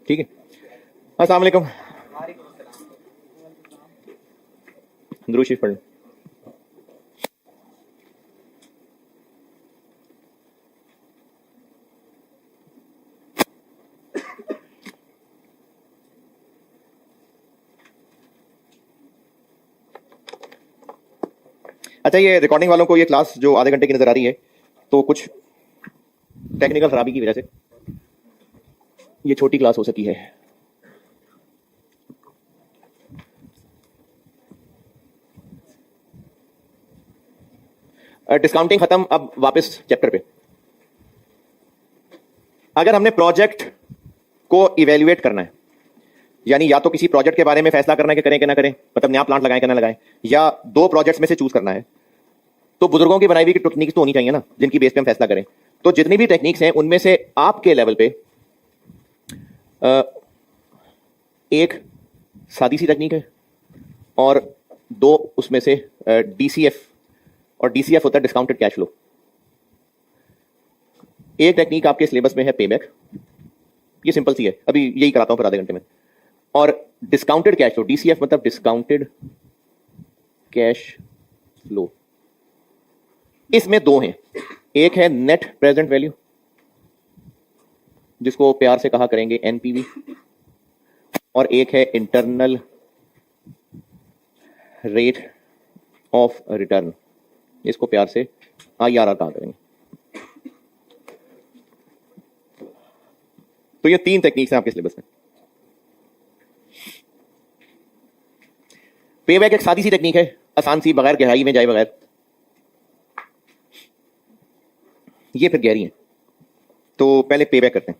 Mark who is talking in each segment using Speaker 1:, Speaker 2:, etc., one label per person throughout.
Speaker 1: ठीक है, अस्सलाम वालेकुम। दुरूद शरीफ पढ़ लें। अच्छा, ये रिकॉर्डिंग वालों को ये क्लास जो आधे घंटे की नजर आ रही है, तो कुछ टेक्निकल खराबी की वजह से ये छोटी क्लास हो सकी है। डिस्काउंटिंग खत्म, अब वापस चैप्टर पे। अगर हमने प्रोजेक्ट को इवेल्युएट करना है, यानी या तो किसी प्रोजेक्ट के बारे में फैसला करना है कि करें कि ना करें, मतलब नया प्लांट लगाएं कि ना लगाएं, या दो प्रोजेक्ट्स में से चूज करना है, तो बुजुर्गों की बनाई हुई टेक्निक्स तो होनी चाहिए ना, जिनकी बेस पे हम फैसला करें। तो जितनी भी टेक्निक्स हैं उनमें से आपके लेवल पे एक सादी सी टेक्निक है और दो उसमें से डीसीएफ, और डीसीएफ होता है डिस्काउंटेड कैश फ्लो। एक टेक्निक आपके सिलेबस में है पेबैक, ये सिंपल सी है, अभी यही कराता हूं फिर आधे घंटे में। और डिस्काउंटेड कैश फ्लो, डीसीएफ मतलब डिस्काउंटेड कैश फ्लो, इसमें दो हैं। एक है नेट प्रेजेंट वैल्यू, जिसको प्यार से कहा करेंगे एनपीवी, और एक है इंटरनल रेट ऑफ रिटर्न, इसको प्यार से आईआरआर कहा करेंगे। तो ये तीन टेक्निक्स हैं आपके सिलेबस में। पेबैक एक सादी सी टेक्निक है, आसान सी, बगैर गहराई में जाए बगैर। ये फिर गहरी है, तो पहले पेबैक करते हैं।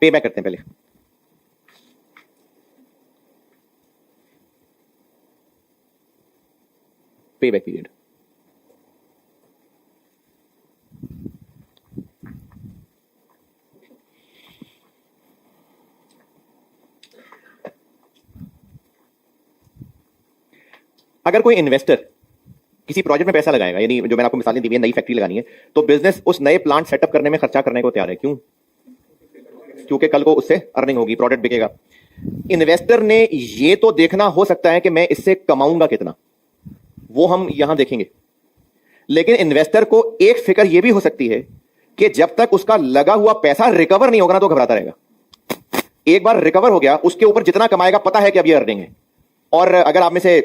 Speaker 1: पेबैक करते हैं पहले। पेबैक पीरियड, अगर कोई इन्वेस्टर किसी प्रोजेक्ट में पैसा लगाएगा, यानी जो मैंने आपको मिसालें दी है, नई फैक्ट्री लगानी है, तो बिजनेस उस नए प्लांट सेटअप करने में खर्चा करने को तैयार है। क्यों? क्योंकि कल को उससे अर्निंग होगी, प्रोडक्ट बिकेगा। इन्वेस्टर ने ये तो देखना हो सकता है कि मैं इससे कमाऊंगा कितना, वो हम यहां देखेंगे, लेकिन इन्वेस्टर को एक फिक्र यह भी हो सकती है कि जब तक उसका लगा हुआ पैसा रिकवर नहीं होगा ना, तो घबराता रहेगा। एक बार रिकवर हो गया, उसके ऊपर जितना कमाएगा पता है कि अब ये अर्निंग है। और अगर आप में से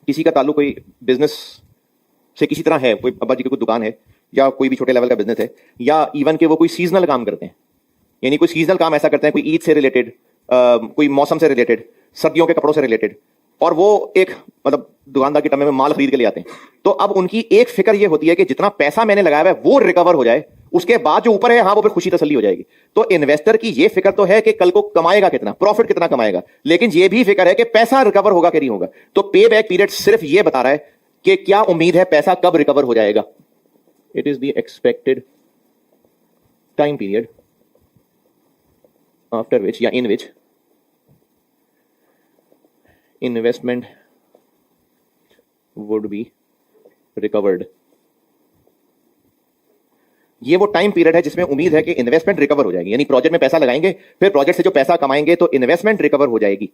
Speaker 1: किसी का ताल्लुक कोई बिजनेस से किसी तरह है, कोई अब्बा जी की कोई दुकान है, या कोई भी छोटे लेवल का बिजनेस है, या इवन के वो कोई सीजनल काम करते हैं, यानी कोई सीजनल काम ऐसा करते हैं, कोई ईद से रिलेटेड, कोई मौसम से रिलेटेड, सर्दियों के कपड़ों से रिलेटेड, और वो एक मतलब दुकानदार की टम्मे में माल खरीद के ले आते हैं, तो अब उनकी एक फिक्र ये होती है कि जितना पैसा मैंने लगाया है वो रिकवर हो जाए, उसके बाद जो ऊपर है, हाँ, वो फिर खुशी तसल्ली हो जाएगी। तो इन्वेस्टर की ये फिक्र तो है कि कल को कमाएगा कितना, प्रॉफिट कितना कमाएगा, लेकिन ये भी फिक्र है कि पैसा रिकवर होगा कि नहीं होगा। तो पे बैक पीरियड सिर्फ ये बता रहा है कि क्या उम्मीद है, पैसा कब रिकवर हो जाएगा। It is the expected time period after which या इन विच इन्वेस्टमेंट वुड बी रिकवर्ड। ये वो टाइम पीरियड है जिसमें उम्मीद है कि इन्वेस्टमेंट रिकवर हो जाएगी, यानी प्रोजेक्ट में पैसा लगाएंगे, फिर प्रोजेक्ट से जो पैसा कमाएंगे तो इन्वेस्टमेंट रिकवर हो जाएगी।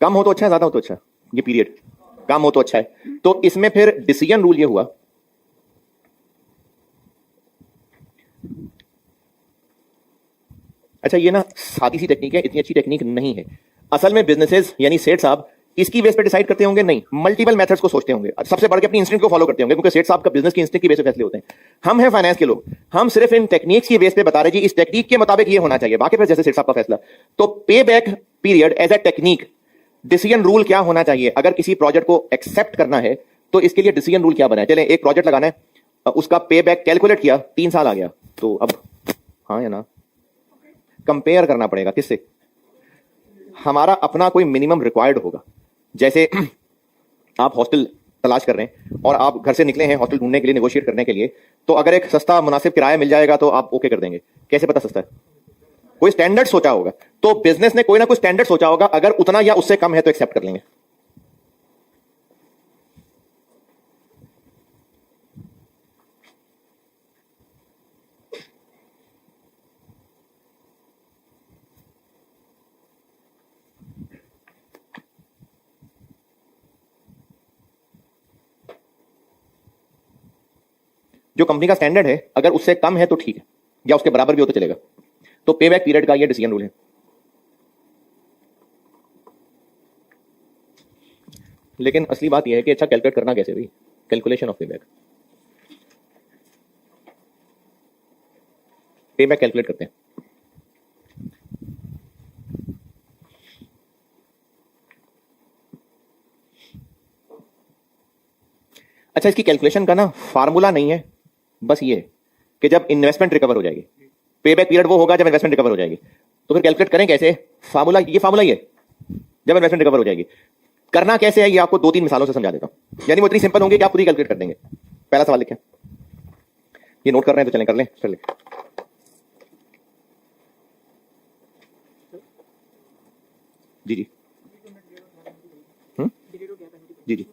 Speaker 1: कम हो तो अच्छा है, ज्यादा हो तो अच्छा है, ये पीरियड कम हो तो अच्छा है। तो इसमें फिर डिसीजन रूल ये हुआ, अच्छा ये ना सादी सी टेक्निक है, इतनी अच्छी टेक्निक नहीं है असल में। बिजनेसेस यानी सेठ साहब इसकी बेस पे डिसाइड करते होंगे, नहीं, मल्टीपल मेथड्स को सोचते होंगे, सबसे बढ़ के अपनी इंस्टिंक्ट को फॉलो करते होंगे, क्योंकि सेठ साहब का बिजनेस की इंस्टिंक्ट की बेस पे फैसले होते हैं। हम हैं फाइनेंस के लोग, हम सिर्फ इन टेक्निक्स की बेस पे बता रहे जी इस टेक्निक के मुताबिक ये होना चाहिए, बाकी फिर जैसे सेठ साहब का फैसला। तो payback period as a technique, decision rule क्या होना चाहिए अगर किसी प्रोजेक्ट को एक्सेप्ट करना है, तो इसके लिए डिसीजन रूल क्या बनाए। चले एक प्रोजेक्ट लगाना है, उसका पे बैक कैलकुलेट किया, 3 साल आ गया, तो अब हाँ या ना कंपेयर करना पड़ेगा किससे, हमारा अपना कोई मिनिमम रिक्वायर्ड होगा। जैसे आप हॉस्टल तलाश कर रहे हैं और आप घर से निकले हैं हॉस्टल ढूंढने के लिए, नेगोशिएट करने के लिए, तो अगर एक सस्ता मुनासिब किराया मिल जाएगा तो आप ओके कर देंगे। कैसे पता सस्ता है? कोई स्टैंडर्ड सोचा होगा। तो बिजनेस ने कोई ना कोई स्टैंडर्ड सोचा होगा, अगर उतना या उससे कम है तो एक्सेप्ट कर लेंगे। जो कंपनी का स्टैंडर्ड है अगर उससे कम है तो ठीक है, या उसके बराबर भी हो तो चलेगा। तो पे बैक पीरियड का ये डिसीजन रूल है। लेकिन असली बात यह है कि अच्छा कैलकुलेट करना कैसे भाई? कैलकुलेशन ऑफ पे बैक कैलकुलेट करते हैं। अच्छा, इसकी कैलकुलेशन का ना फार्मूला नहीं है, बस ये है कि जब इन्वेस्टमेंट रिकवर हो जाएगी, पे बैक पीरियड वो होगा जब इन्वेस्टमेंट रिकवर हो जाएगी। तो फिर कैलकुलेट करें कैसे? फार्मूला ही है, जब इन्वेस्टमेंट रिकवर हो जाएगी। करना कैसे है ये आपको 2-3 मिसालों से समझा देता हूं, यानी वो इतनी सिंपल होंगी कि आप खुद ही कैलकुलेट कर देंगे। पहला सवाल लिखें, ये नोट कर रहे हैं तो चलें कर लें, कर लें। जी जी जी जी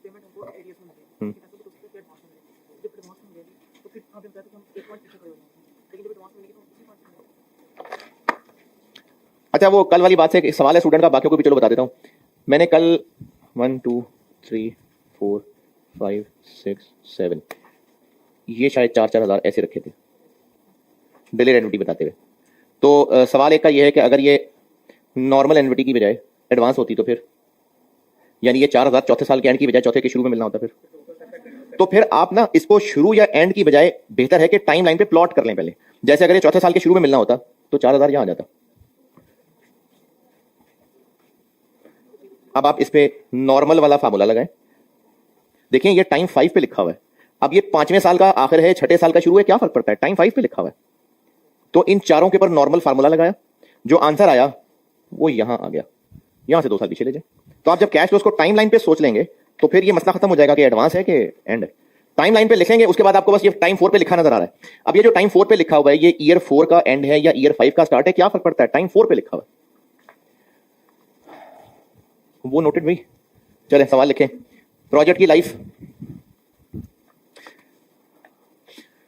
Speaker 1: अच्छा, वो कल वाली बात से सवाल है स्टूडेंट का, बाकियों को भी चलो बता देता हूं। मैंने कल 1 2 3 4 5 6 7 ये शायद 4-4 हज़ार ऐसे रखे थे डिलेड एन्युटी बताते हुए। तो सवाल एक का ये है कि अगर ये नॉर्मल एन्युटी की बजाय एडवांस होती तो फिर, यानी ये 4,000 चौथे साल के एंड की बजाय चौथे के शुरू में मिलना होता फिर। तो फिर आप ना इसको शुरू या एंड की बजाय बेहतर है कि टाइम लाइन पे प्लॉट कर लें पहले। जैसे अगर ये चौथे साल के शुरू में मिलना होता तो 4,000 यहां आ जाता। अब आप इस पे नॉर्मल वाला फार्मूला लगाएं। देखिए ये टाइम 5 पे लिखा हुआ है, अब ये 5वें साल का आखिर है, छठे साल का शुरू है, क्या फर्क पड़ता है? टाइम 5 पे लिखा हुआ है। तो इन चारों के ऊपर नॉर्मल फार्मूला लगाया, जो आंसर आया वो यहां आ गया। यहां से 2 साल पीछे ले जाए। तो आप जब कैश फ्लोज को टाइम लाइन पे सोच लेंगे तो फिर ये मसला खत्म हो जाएगा कि एडवांस है कि एंड है। टाइम लाइन पे लिखेंगे, उसके बाद आपको बस ये टाइम 4 पे लिखा नजर आ रहा है। अब ये जो टाइम 4 पे लिखा हुआ है ये ईयर 4 का एंड है या ईयर 5 का स्टार्ट है, क्या फर्क पड़ता है? टाइम 4 पे लिखा हुआ है, वो नोटेड भाई। चलें सवाल लिखें। प्रोजेक्ट की लाइफ,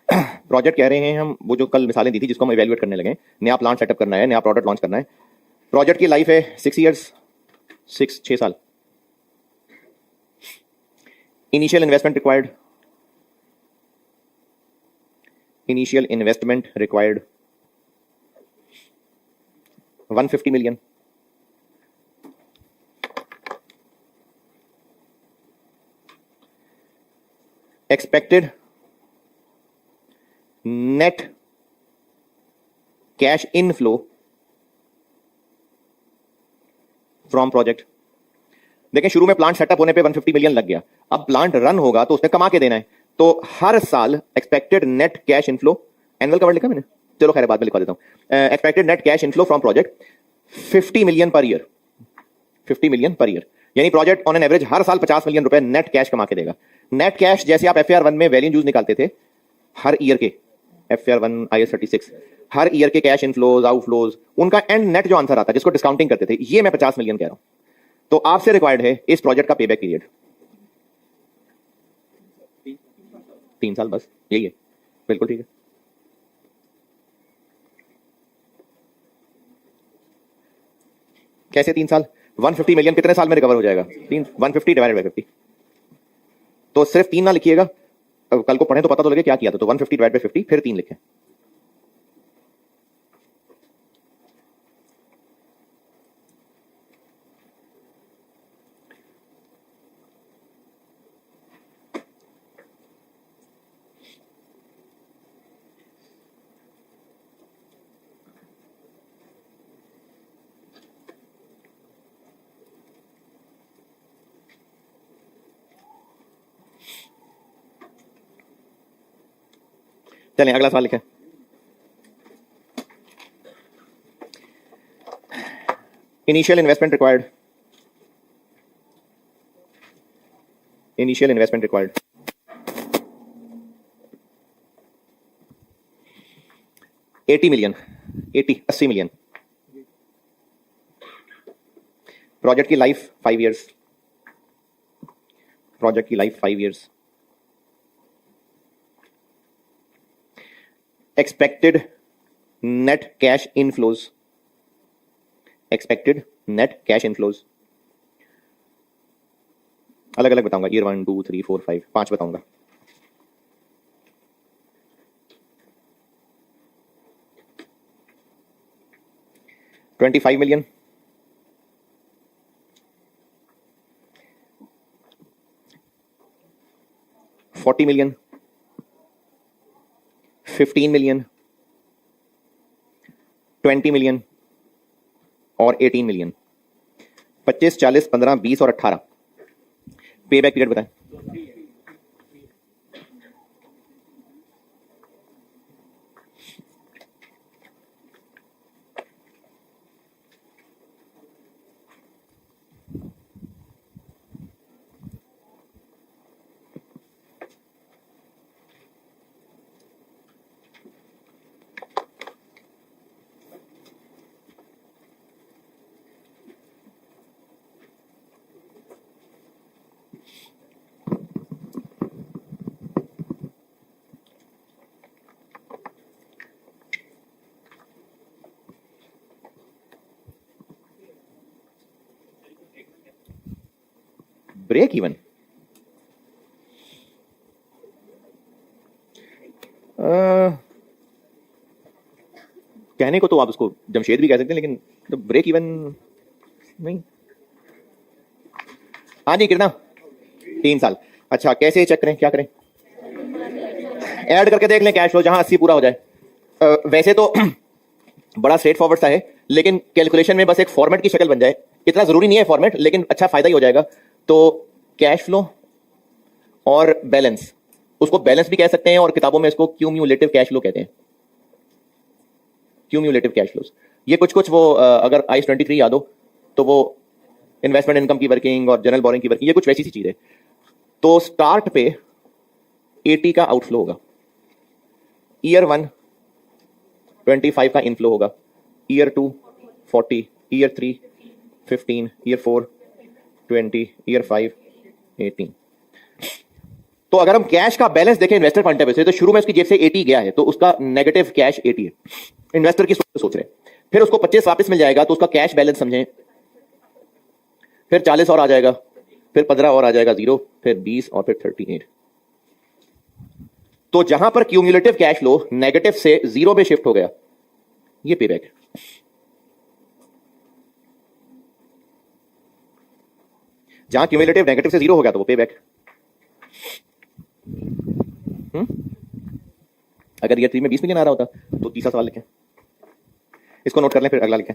Speaker 1: प्रोजेक्ट कह रहे हैं हम वो जो कल मिसालें दी थी जिसको हम इवैल्यूएट करने लगे। नया प्लांट सेटअप करना है, नया प्रोडक्ट लॉन्च करना है। प्रोजेक्ट की लाइफ है 6 ईयर्स, 6 साल। Initial investment required, initial investment required 150 million. Expected net cash inflow from project. देखें शुरू में प्लांट सेटअप होने पे 150 मिलियन लग गया, अब प्लांट रन होगा तो उसने कमा के देना है। तो हर साल expected net cash inflow, annual का वर्ड लिखा मैंने, चलो खैर बाद में लिखवा देता हूं। Expected net cash inflow from project 50 million per year, 50 million per year. यानी प्रोजेक्ट ऑन एन एवरेज हर साल 50 मिलियन रुपए नेट कैश कमा के देगा। नेट कैश जैसे आप एफएआर 1 में वैल्यू यूज निकालते थे हर ईयर के, एफएआर 1 IAS 36 हर ईयर के कैश इनफ्लोज आउटफ्लोज, उनका एंड नेट जो आंसर आता है जिसको डिस्काउंटिंग करते थे, ये मैं 50 मिलियन कह रहा हूं। तो आपसे रिक्वायर्ड है इस प्रोजेक्ट का पेबैक पीरियड 3 साल, बस यही है। बिल्कुल ठीक है। कैसे 3 साल? 150 मिलियन कितने साल में रिकवर हो जाएगा? 150 डिवाइडेड बाय 50। तो सिर्फ 3 ना लिखिएगा, कल को पढ़े तो पता तो लगे क्या किया था। तो 150 डिवाइड बाय 50 फिर 3 लिखें। चलें अगला सवाल लिखें। Initial investment required. Initial investment required. $80 million. 80 million. Project की लाइफ 5 years. प्रोजेक्ट की life 5 years. Expected net cash inflows. Expected net cash inflows अलग अलग बताऊंगा. ईयर 1 2 3 4 5 5 बताऊंगा. $25 million. $40 million. $15 million. $20 million और $18 million. 25, 40, 15, 20 और 18. पे बैक पीरियड बताएं. Break even. कहने को तो आप उसको जमशेद भी कह सकते हैं, लेकिन तो ब्रेक इवन नहीं. हाँ जी कितना 3 साल. अच्छा कैसे चेक करें, क्या करें? ऐड करके देख लें कैश फ्लो जहां 80 पूरा हो जाए. वैसे तो बड़ा स्ट्रेट फॉरवर्ड सा है, लेकिन कैलकुलेशन में बस एक फॉर्मेट की शक्ल बन जाए. इतना जरूरी नहीं है फॉर्मेट, लेकिन अच्छा फायदा ही हो जाएगा. तो कैश फ्लो और बैलेंस, उसको बैलेंस भी कह सकते हैं और किताबों में इसको क्यूम्यूलेटिव कैश फ्लो कहते हैं. क्यूम्यूलेटिव कैश फ्लोज ये कुछ कुछ वो अगर आईएस 23 याद हो तो वो इन्वेस्टमेंट इनकम की वर्किंग और जनरल बोरिंग की वर्किंग, ये कुछ वैसी सी चीज है. तो स्टार्ट पे 80 का आउटफ्लो होगा. ईयर 1 25 का इनफ्लो होगा. Year 2 40, year 3 15, year 4 20, year 5 18. तो अगर हम कैश का बैलेंस देखें इन्वेस्टर पॉइंट ऑफ व्यू से, तो शुरू में उसकी जेब से 80 गया है, तो उसका नेगेटिव कैश 80 है. इन्वेस्टर की सोच रहे हैं. फिर उसको 25 वापस मिल जाएगा, तो उसका कैश बैलेंस समझें. फिर 40 और आ जाएगा, फिर 15 और आ जाएगा 0, फिर 20 और फिर 38. तो जहां पर क्यूमुलेटिव कैश फ्लो नेगेटिव से 0 में शिफ्ट हो गया, ये पेबैक है. जहां क्यूमुलेटिव नेगेटिव से 0 हो गया तो वो पेबैक. अगर ईयर 3 में 20 मिलियन आ रहा होता तो 30 सवाल लिखें. इसको नोट कर लें, फिर अगला लिखें.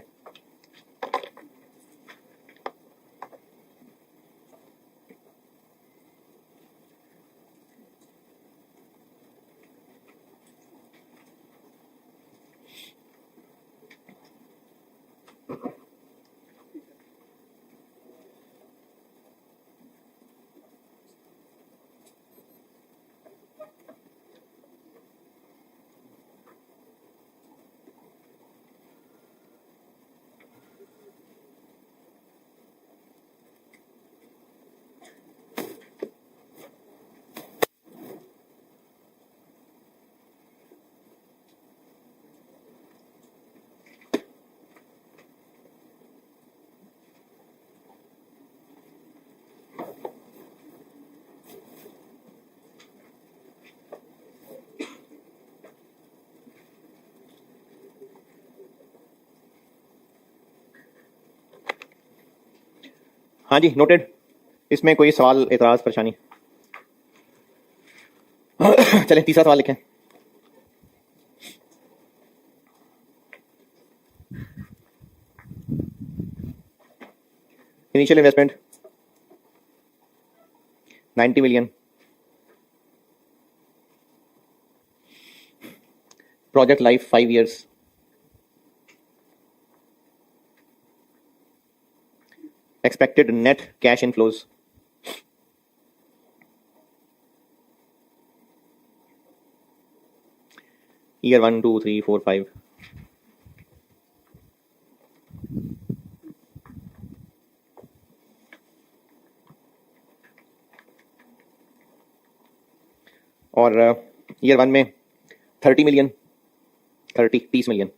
Speaker 1: हाँ जी नोटेड. इसमें कोई सवाल, एतराज, परेशानी? चलें तीसरा सवाल लिखें. Initial investment 90 million. Project life 5 years. expected net cash inflows, year 1, 2, 3, 4, 5. और ईयर 1 में 30 million, 30 million,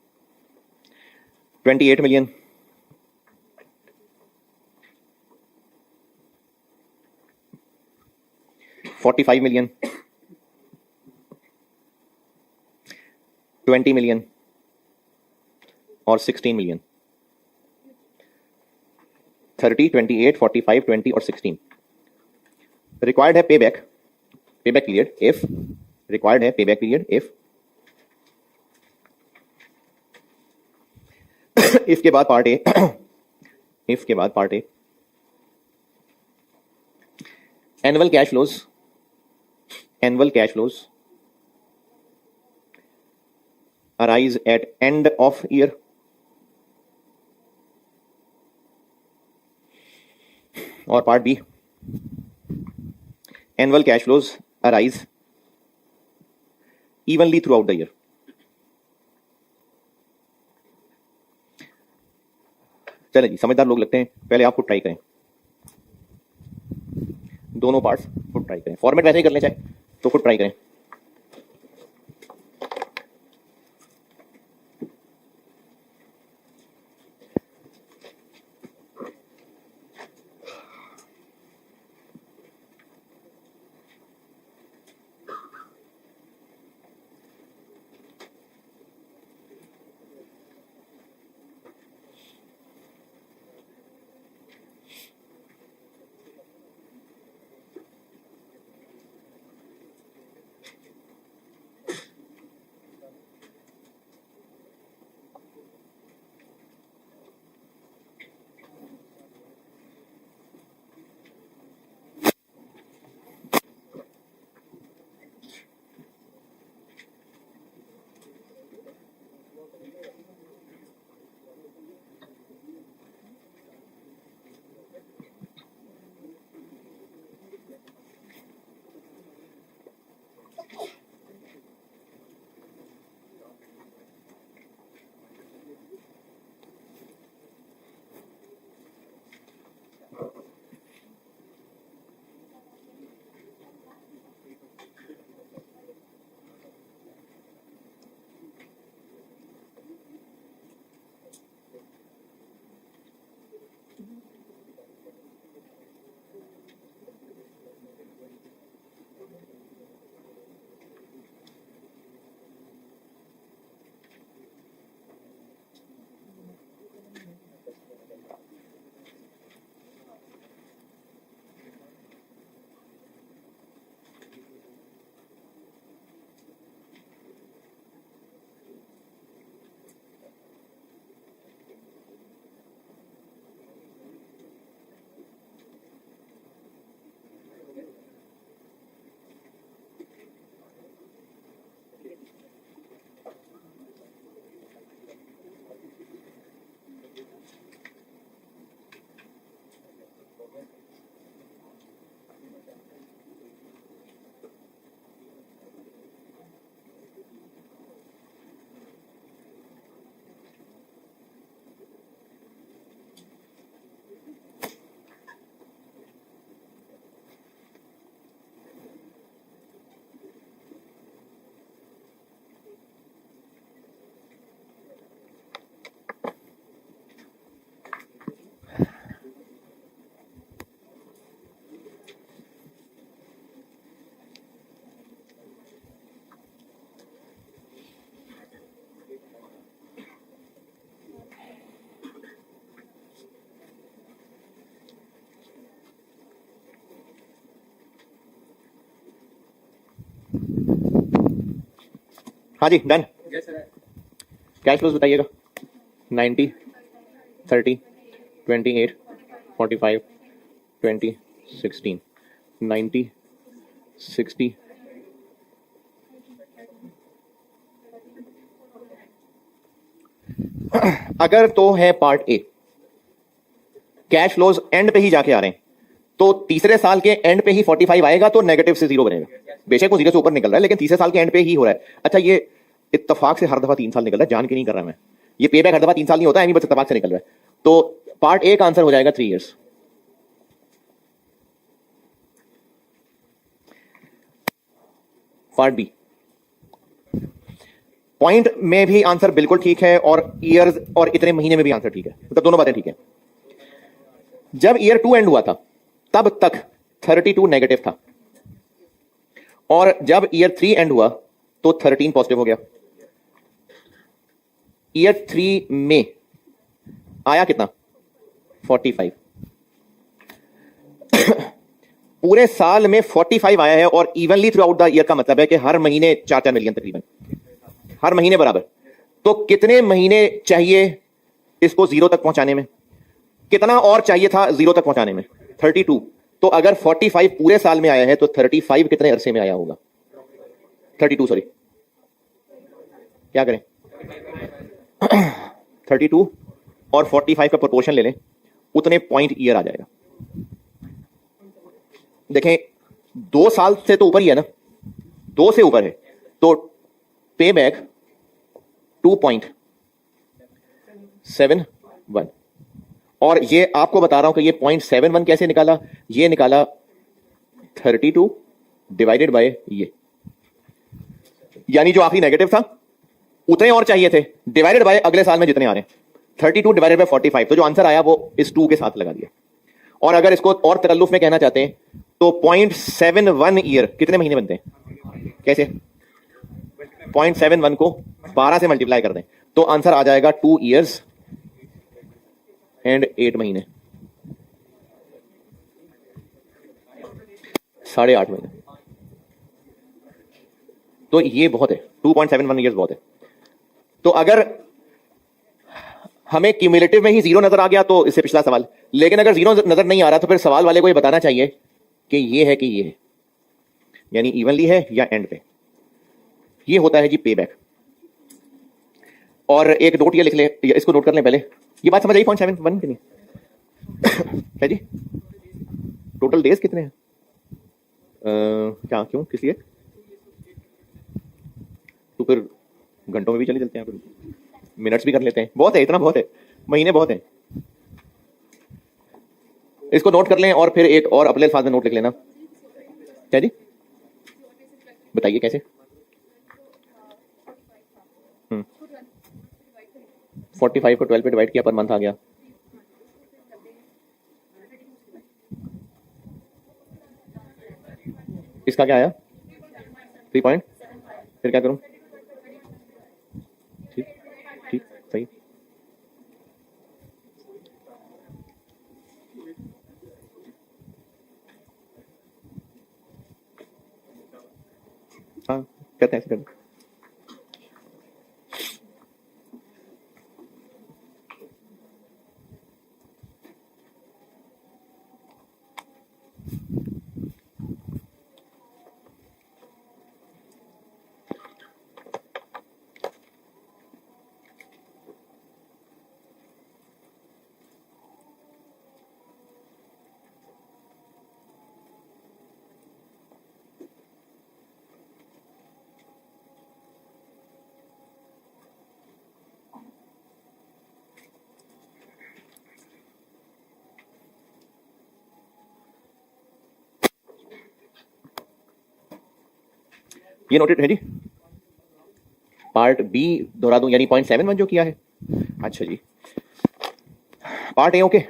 Speaker 1: 28 million, 45 million, 20 million और 16 मिलियन। 30, 28, 45, 20 और 16 रिक्वायर्ड है पेबैक पीरियड इफ रिक्वायर्ड है पेबैक पीरियड इफ इफ के बाद पार्ट ए इफ के बाद part A annual cash flows arise at end of year, और part B annual cash flows arise evenly throughout the year। चले जी, समझदार लोग लगते हैं, पहले आप खुद ट्राई करें, दोनों पार्ट्स खुद ट्राई करें। फॉर्मेट वैसे ही कर लें चाहे तो खुद ट्राई करें। हाँ जी, डन। कैश फ्लोज बताइएगा। 90, 30, 28, 45, 20, 16, 90, 60, अगर तो है part A, cash flows and पे ही जाके आ रहे हैं, तो तीसरे साल के एंड पे ही 45 आएगा तो नेगेटिव से 0 बनेगा। बेशक वो 0 से ऊपर निकल रहा है, लेकिन तीसरे साल के एंड पे ही हो रहा है। अच्छा, ये इत्तेफाक से हर दफा 3 साल निकल रहा है, जान के नहीं कर रहा मैं। ये पे बैक हर दफा 3 साल नहीं होता है, बस इत्तेफाक से निकल रहा है। तो पार्ट ए का आंसर हो जाएगा 3 ईयर्स। पार्ट बी, पॉइंट में भी आंसर बिल्कुल ठीक है और ईयर्स और इतने महीने में भी आंसर ठीक है, मतलब दोनों बातें ठीक है। जब ईयर 2 एंड हुआ था तब तक 32 नेगेटिव था, और जब ईयर 3 एंड हुआ तो 13 पॉजिटिव हो गया। ईयर 3 में आया कितना? 45। पूरे साल में 45 आया है और evenly through out the year का मतलब है कि हर महीने 4-4 मिलियन तकरीबन, हर महीने बराबर। तो कितने महीने चाहिए इसको 0 तक पहुंचाने में? कितना और चाहिए था 0 तक पहुंचाने में? 32। तो अगर 45 पूरे साल में आया है तो 35 कितने अरसे में आया होगा? 32, सॉरी, क्या करें? 32 और 45 का प्रोपोर्शन ले लें, उतने पॉइंट ईयर आ जाएगा। देखें 2 साल से तो ऊपर ही है ना, 2 से ऊपर है, तो पे बैक 2.71। और ये आपको बता रहा हूं कि ये 0.71 कैसे निकाला? ये निकाला 32 डिवाइडेड बाय ये, यानी जो आखिरी नेगेटिव था उतने और चाहिए थे, डिवाइडेड बाय अगले साल में जितने आ रहे हैं, 32 डिवाइडेड बाय 45। तो जो आंसर आया वो इस 2 के साथ लगा दिया। और अगर इसको और तकल्लुफ में कहना चाहते हैं तो 0.71 ईयर कितने महीने बनते हैं? कैसे? 0.71 को 12 से मल्टीप्लाई कर दें तो आंसर आ जाएगा 2 ईयर्स एंड 8 महीने, 8.5 महीने। तो ये बहुत है, 2.71 ईयर्स बहुत है। तो अगर हमें क्यूमुलेटिव में ही 0 नजर आ गया तो इससे पिछला सवाल, लेकिन अगर 0 नजर नहीं आ रहा तो फिर सवाल वाले को ये बताना चाहिए कि ये है कि ये है, यानी इवनली है या एंड पे। ये होता है जी पे बैक। और एक नोट ये लिख ले, इसको नोट कर लें पहले। ये बात समझ आई 0.71 की नहीं है जी? टोटल डेज कितने हैं? क्या, क्यों, किस लिए? तो फिर घंटों में भी चले चलते हैं, फिर मिनट्स भी कर लेते हैं। बहुत है, इतना बहुत है, महीने बहुत है। इसको नोट कर लें और फिर एक और अपने अल्फाज में नोट लिख लेना। क्या जी? बताइए कैसे? 45 को 12 पे डिवाइड किया, पर मंथ आ गया। इसका क्या आया? 3 पॉइंट। फिर क्या करूं? ठीक ठीक, सही। हाँ, करते हैं, ऐसे करते हैं। ये नोटेड है जी। पार्ट बी दोहरा दूं, यानी 0.71 जो किया है। अच्छा जी, पार्ट ए ओके।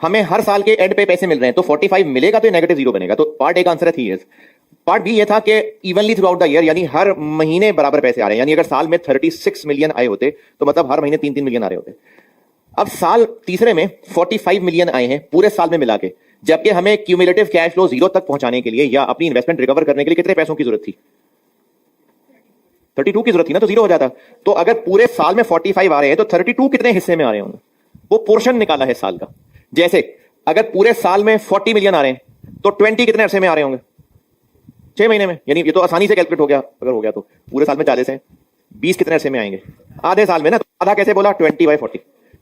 Speaker 1: हमें हर साल के एंड पे पैसे मिल रहे हैं, तो 45 मिलेगा तो नेगेटिव 0 बनेगा। तो पार्ट ए का आंसर है 3 ईयर्स। पार्ट बी ये था कि evenly through out the year, यानी हर महीने बराबर पैसे आ रहे हैं। यानी अगर साल में 36 मिलियन आए होते तो मतलब हर महीने 3-3 मिलियन आ रहे होते। अब साल तीसरे में 45 मिलियन आए हैं पूरे साल में मिला के, जबकि हमें क्यूमुलेटिव कैश फ्लो 0 तक पहुंचाने के लिए या अपनी इन्वेस्टमेंट रिकवर करने के लिए कितने पैसों की जरूरत थी? 32 की जरूरत थी ना, तो 0 हो जाता। तो अगर पूरे साल में 45 आ रहे हैं तो 32 कितने हिस्से में आ रहे होंगे? वो पोर्शन निकाला है साल का। जैसे अगर पूरे साल में 40 मिलियन आ रहे हैं तो 20 कितने अरसे में आ रहे होंगे? 6 महीने में। यानी ये तो आसानी से कैलकुलेट हो गया। अगर हो गया तो पूरे साल में 40 है, 20 कितने अरसे में आएंगे? आधे साल में ना। तो आधा कैसे बोला? 20/40।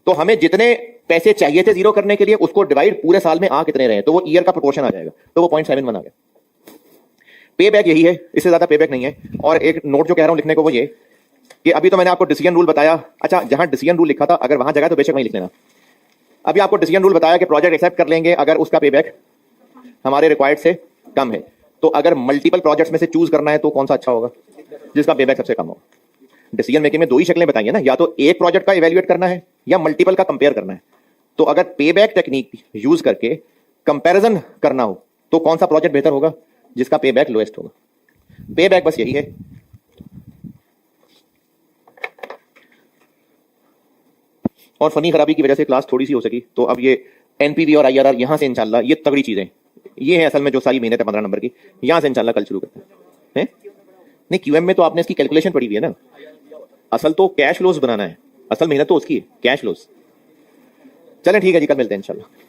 Speaker 1: तो हमें जितने पैसे चाहिए थे जीरो करने के लिए उसको डिवाइड पूरे साल में आ कितने रहे, तो वो ईयर का प्रोपोर्शन आ जाएगा, तो वो 0.71 आ गया। पे बैक यही है, इससे ज्यादा पे बैक नहीं है। और एक नोट जो कह रहा हूं लिखने को वो ये कि अभी तो मैंने आपको डिसीजन रूल बताया, अच्छा जहां डिसीजन रूल लिखा था अगर वहां जगह तो बेशक वहीं लिख लेना। अभी आपको डिसीजन रूल बताया कि प्रोजेक्ट एक्सेप्ट कर लेंगे अगर उसका पे बैक हमारे रिक्वायर्ड से कम है। तो अगर मल्टीपल प्रोजेक्ट्स में से चूज करना है तो कौन सा अच्छा होगा, जिसका पे बैक सबसे कम हो। डिसीजन मेकिंग में दो ही शक्लें बताइए ना, या तो एक प्रोजेक्ट का इवेल्युएट करना है या मल्टीपल का कंपेयर करना है। तो अगर पे बैक टेक्निक यूज करके कंपैरिजन करना हो तो कौन सा प्रोजेक्ट बेहतर होगा, जिसका पे बैक लोएस्ट होगा। पे बैक बस यही है। और फनी खराबी की वजह से क्लास थोड़ी सी हो सकी, तो अब ये एनपीवी और आईआरआर यहां से इंशाल्लाह ये तगड़ी चीजें ये है असल में जो सारी मेहनत है 15 नंबर की, यहां से इंशाल्लाह कल शुरू करते हैं। नहीं क्यूएम में तो आपने इसकी कैलकुलेशन पढ़ी हुई है ना, असल तो कैश फ्लोज बनाना है, असल मेहनत तो उसकी है कैश फ्लोज। चलें ठीक है जी, कल मिलते हैं इंशाल्लाह।